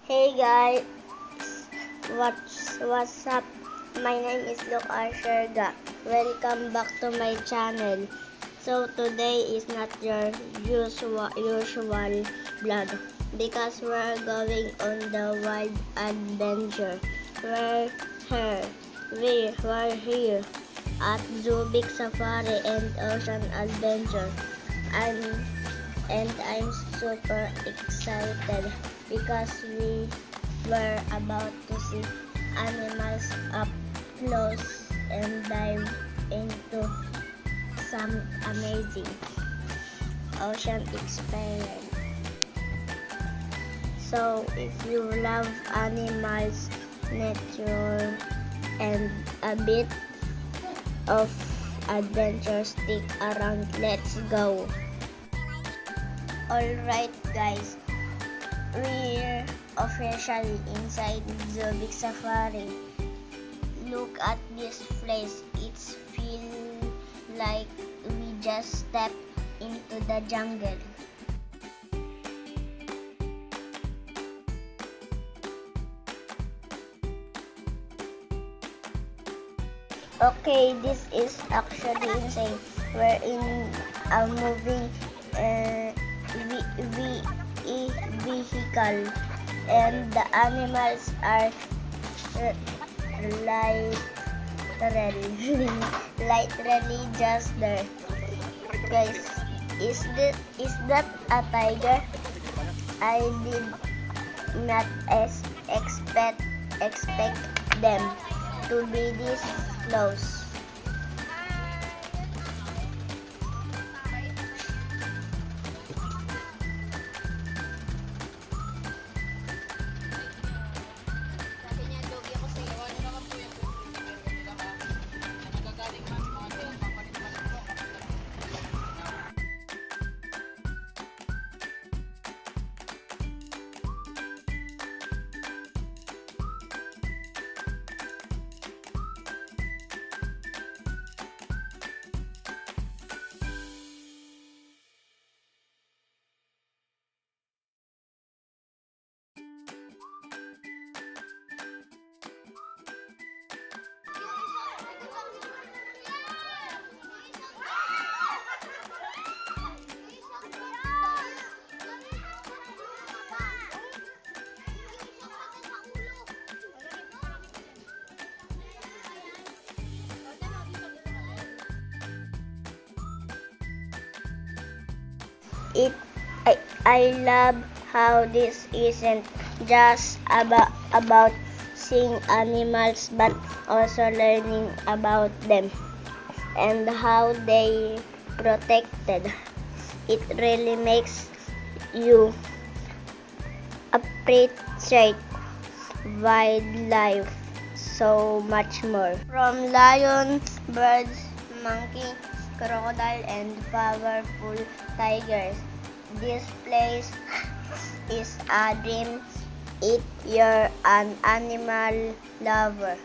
Hey guys, what's up? My name is Luke Asherga. Welcome back to my channel. So today is not your usual vlog because we're going on the wild adventure. We're here at Zubik Safari and Ocean Adventure. And I'm super excited because we were about to see animals up close and dive into some amazing ocean experience. So if you love animals, nature, and a bit of adventure, stick around. Let's go! Alright guys, we're officially inside Zubik Safari. Look at this place. It feels like we just stepped into the jungle. Okay, this is actually insane. We're in a moving vehicle and the animals are literally just there. Guys, is that a tiger? I did not expect them to be this close. I love how this isn't just about seeing animals but also learning about them and how they protected. It really makes you appreciate wildlife so much more. From lion, birds, monkey, crocodile, and powerful tigers. This place is a dream if you're an animal lover.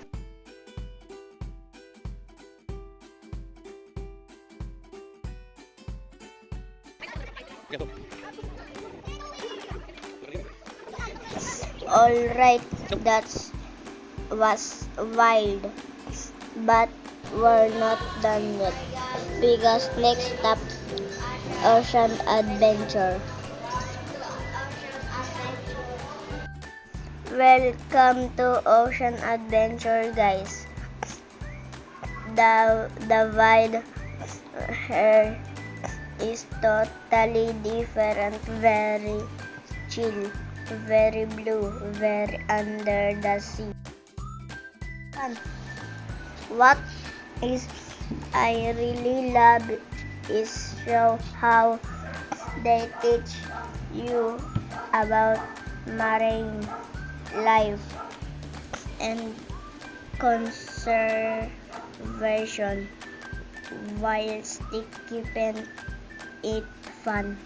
Alright, that was wild, but we're not done yet because next stop Ocean Adventure. Welcome to Ocean Adventure, guys. The vibe here is totally different, very chill, very blue, very under the sea. And what is I really love is show how they teach you about marine life and conservation while still keeping it fun.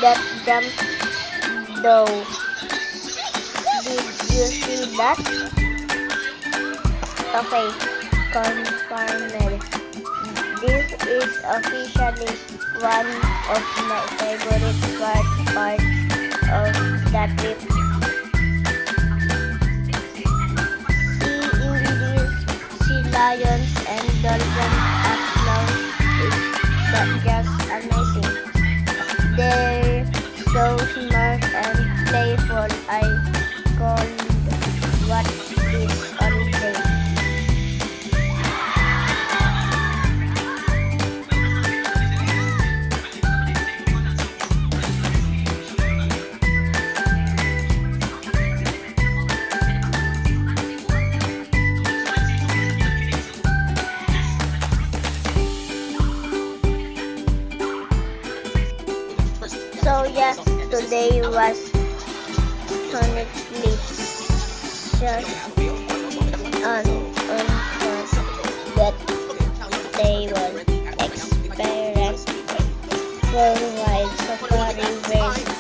that jumped though. Did you see that? Okay, confirmed. This is officially one of my favorite parts of the trip. Seeing these sea lions and dolphins up close is just amazing. They're so smart and playful. I could watch this all day. So yes, today was honestly just unforgettable experience. Worldwide safari very